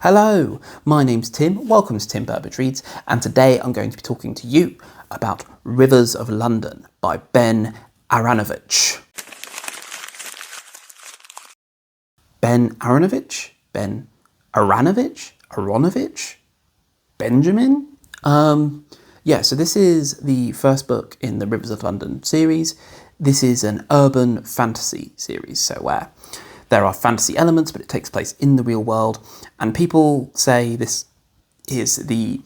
Hello, my name's Tim, welcome to Tim Burbage Reads, and today I'm going to be talking to you about Rivers of London by Ben Aaronovitch. Ben Aaronovitch? Ben Aaronovitch? Aaronovitch? Benjamin? So this is the first book in the Rivers of London series. This is an urban fantasy series, so where there are fantasy elements, but it takes place in the real world. And people say this is the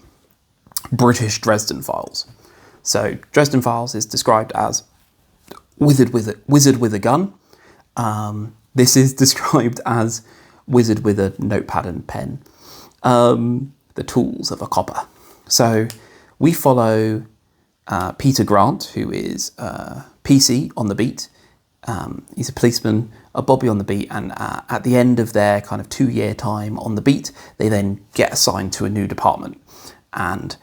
British Dresden Files. So Dresden Files is described as wizard with a gun. This is described as wizard with a notepad and pen. The tools of a copper. So we follow Peter Grant, who is PC on the beat. He's a policeman, a Bobby on the beat, and at the end of their kind of 2-year time on the beat, they then get assigned to a new department. And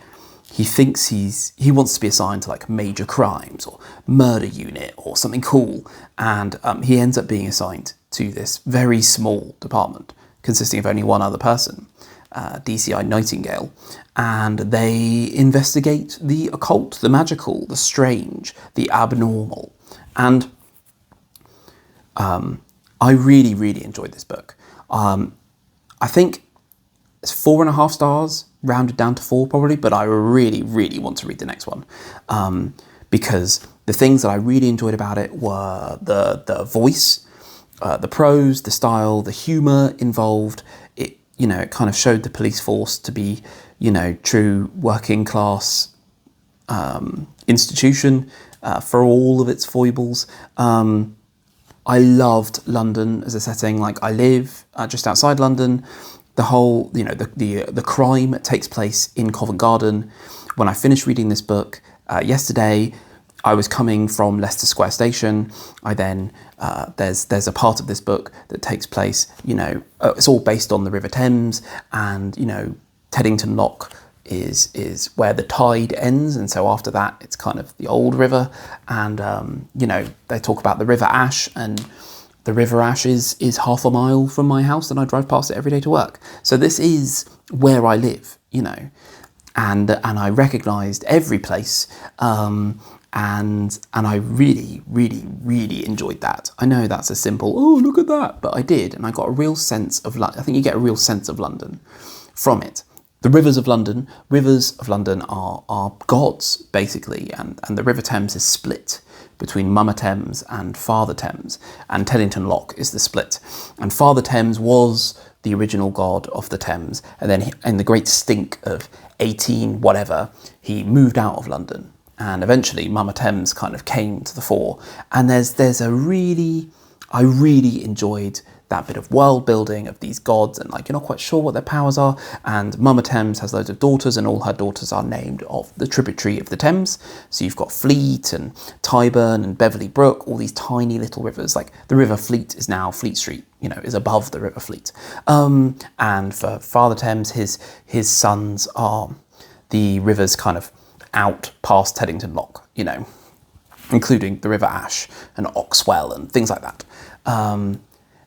he thinks he wants to be assigned to like major crimes or murder unit or something cool. And he ends up being assigned to this very small department consisting of only one other person, DCI Nightingale. And they investigate the occult, the magical, the strange, the abnormal. And I really, really enjoyed this book. I think it's 4.5 stars, rounded down to 4 probably, but I really, really want to read the next one. Because the things that I really enjoyed about it were the voice, the prose, the style, the humour involved. It kind of showed the police force to be, true working class institution for all of its foibles. I loved London as a setting. Like, I live just outside London. The whole, the crime takes place in Covent Garden. When I finished reading this book yesterday, I was coming from Leicester Square Station. I then there's a part of this book that takes place. It's all based on the River Thames, and Teddington Lock is where the tide ends, and so after that it's kind of the old river. And they talk about the River Ash, and the River Ash is 1/2 mile from my house, and I drive past it every day to work. So this is where I live, and I recognised every place, and I really, really, really enjoyed that. I know that's a simple, oh, look at that, but I did, and I got a real sense of I think you get a real sense of London from it. The rivers of London are gods, basically, and the River Thames is split between Mama Thames and Father Thames, and Teddington Lock is the split. And Father Thames was the original god of the Thames, and then in the great stink of 18 whatever, he moved out of London, and eventually Mama Thames kind of came to the fore. And I really enjoyed that bit of world building of these gods, and you're not quite sure what their powers are. And Mama Thames has loads of daughters, and all her daughters are named of the tributary of the Thames. So you've got Fleet and Tyburn and Beverley Brook, all these tiny little rivers. Like the River Fleet is now Fleet Street, is above the River Fleet. And for Father Thames, his sons are the rivers kind of out past Teddington Lock, including the River Ash and Oxwell and things like that.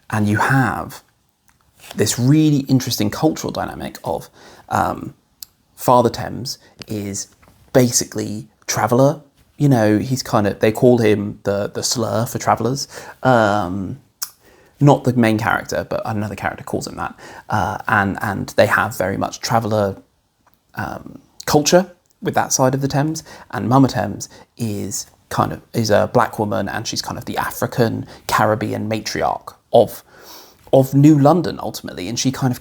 And you have this really interesting cultural dynamic of Father Thames is basically traveller. He's they call him the slur for travellers. Not the main character, but another character calls him that. And they have very much traveller culture with that side of the Thames. And Mama Thames is a black woman, and she's kind of the African Caribbean matriarch of New London ultimately. And she kind of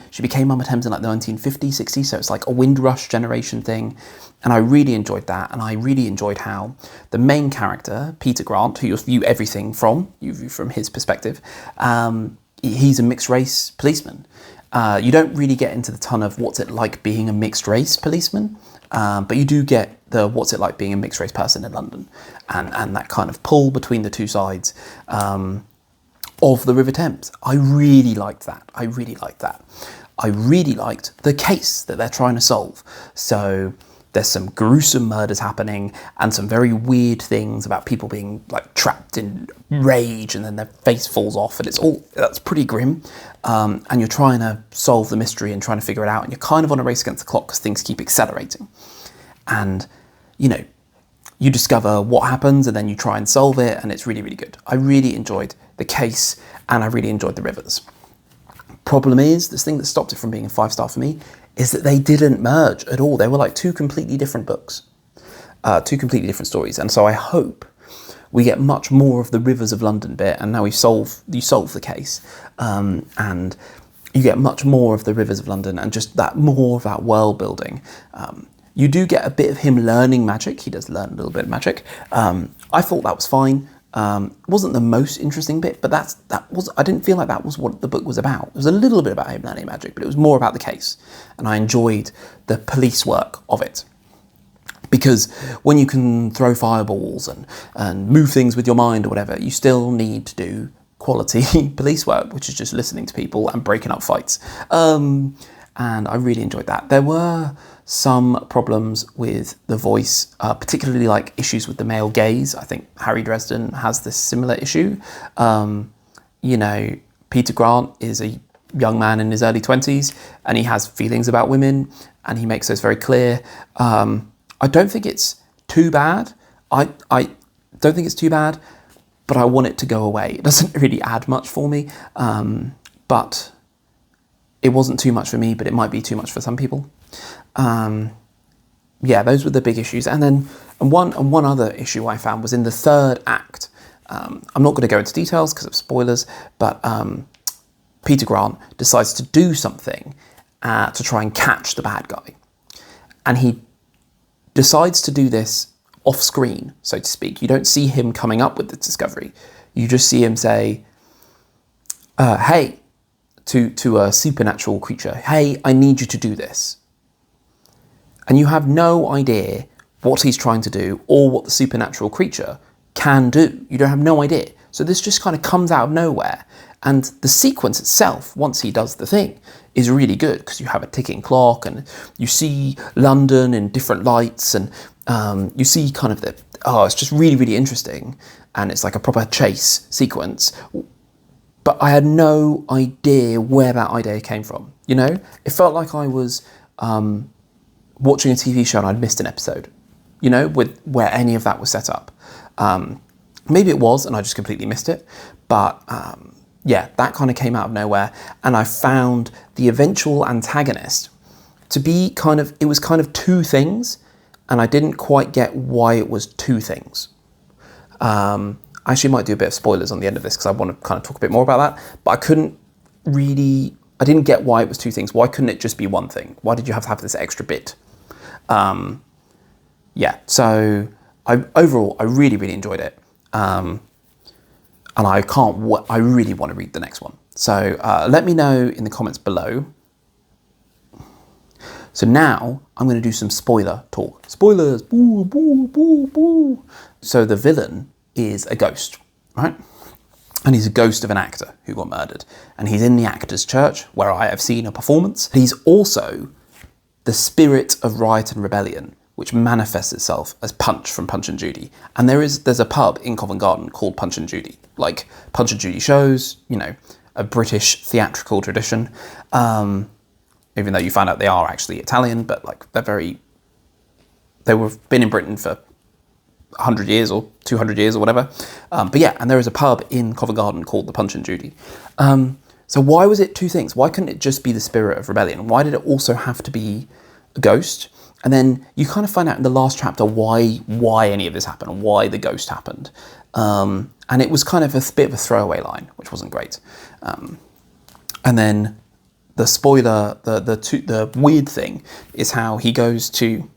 she became Mama Thames in the 1950s, 60s, so it's like a Windrush generation thing. And I really enjoyed that, and I really enjoyed how the main character, Peter Grant, who you view everything from, his perspective, he's a mixed race policeman. You don't really get into the ton of what's it like being a mixed race policeman, but you do get the what's it like being a mixed race person in London, and that kind of pull between the two sides of the River Thames. I really liked that. I really liked the case that they're trying to solve. So There's some gruesome murders happening and some very weird things about people being like trapped in rage and then their face falls off, and that's pretty grim. And you're trying to solve the mystery and trying to figure it out, and you're kind of on a race against the clock because things keep accelerating. And, you know, you discover what happens and then you try and solve it, and it's really, really good. I really enjoyed the case and I really enjoyed the rivers. Problem is, this thing that stopped it from being a 5-star for me is that they didn't merge at all. They were like two completely different books, two completely different stories. And so I hope we get much more of the Rivers of London bit, and now you solve the case, and you get much more of the Rivers of London and just more of that world building. You do get a bit of him learning magic. He does learn a little bit of magic. I thought that was fine. Wasn't the most interesting bit, but I didn't feel like that was what the book was about. It was a little bit about him learning magic, but it was more about the case, and I enjoyed the police work of it. Because when you can throw fireballs and move things with your mind or whatever, you still need to do quality police work, which is just listening to people and breaking up fights. And I really enjoyed that. There were some problems with the voice, particularly like issues with the male gaze. I think Harry Dresden has this similar issue. You know, Peter Grant is a young man in his early 20s and he has feelings about women and he makes those very clear. I don't think it's too bad. I don't think it's too bad, but I want it to go away. It doesn't really add much for me, but it wasn't too much for me, but it might be too much for some people. Yeah, those were the big issues. And then one other issue I found was in the third act. I'm not going to go into details because of spoilers, but Peter Grant decides to do something to try and catch the bad guy. And he decides to do this off screen, so to speak. You don't see him coming up with the discovery. You just see him say, hey, to a supernatural creature, hey, I need you to do this. And you have no idea what he's trying to do or what the supernatural creature can do. You don't have no idea. So this just kind of comes out of nowhere. And the sequence itself, once he does the thing, is really good because you have a ticking clock and you see London in different lights and you see kind of it's just really, really interesting. And it's like a proper chase sequence. But I had no idea where that idea came from, you know? It felt like I was watching a TV show and I'd missed an episode, you know, with where any of that was set up. Maybe it was and I just completely missed it. But yeah, that kind of came out of nowhere. And I found the eventual antagonist to be it was kind of two things. And I didn't quite get why it was two things. I actually might do a bit of spoilers on the end of this because I want to kind of talk a bit more about that. But I didn't get why it was two things. Why couldn't it just be one thing? Why did you have to have this extra bit? Yeah, so overall, I really, really enjoyed it. And I really want to read the next one. So let me know in the comments below. So now I'm going to do some spoiler talk. Spoilers, boo, boo, boo, boo. So the villain is a ghost, right? And he's a ghost of an actor who got murdered. And he's in the actor's church where I have seen a performance. He's also the spirit of riot and rebellion, which manifests itself as Punch from Punch and Judy. And there's a pub in Covent Garden called Punch and Judy. Like Punch and Judy shows, you know, a British theatrical tradition. Even though you find out they are actually Italian, but like they've been in Britain for 100 years or 200 years or whatever. But yeah, and there is a pub in Covent Garden called the Punch and Judy. So why was it two things? Why couldn't it just be the spirit of rebellion? Why did it also have to be a ghost? And then you kind of find out in the last chapter why any of this happened, why the ghost happened. And it was kind of a bit of a throwaway line, which wasn't great. And then the spoiler, the weird thing is how he goes to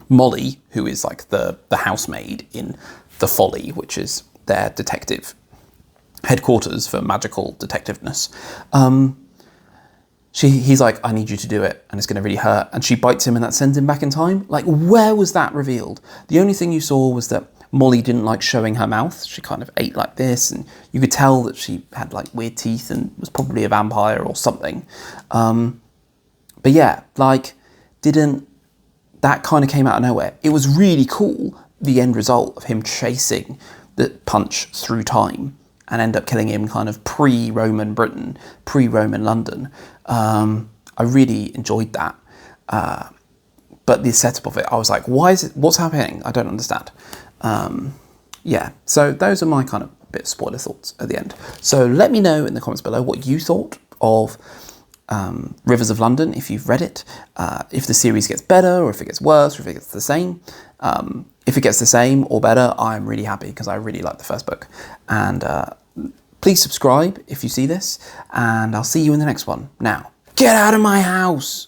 Molly, who is like the housemaid in the Folly, which is their detective headquarters for magical detectiveness. He's like, I need you to do it, and it's going to really hurt. And she bites him, and that sends him back in time. Like, where was that revealed? The only thing you saw was that Molly didn't like showing her mouth. She kind of ate like this, and you could tell that she had like weird teeth and was probably a vampire or something. But yeah, like, didn't that kind of came out of nowhere. It was really cool, the end result of him chasing the punch through time and end up killing him kind of pre-Roman Britain, pre-Roman London. I really enjoyed that. But the setup of it, I was like, what's happening? I don't understand. Yeah, so those are my kind of bit of spoiler thoughts at the end. So let me know in the comments below what you thought of Rivers of London, if you've read it, if the series gets better, or if it gets worse, or if it gets the same. If it gets the same or better, I'm really happy because I really like the first book. And please subscribe if you see this, and I'll see you in the next one. Now, get out of my house!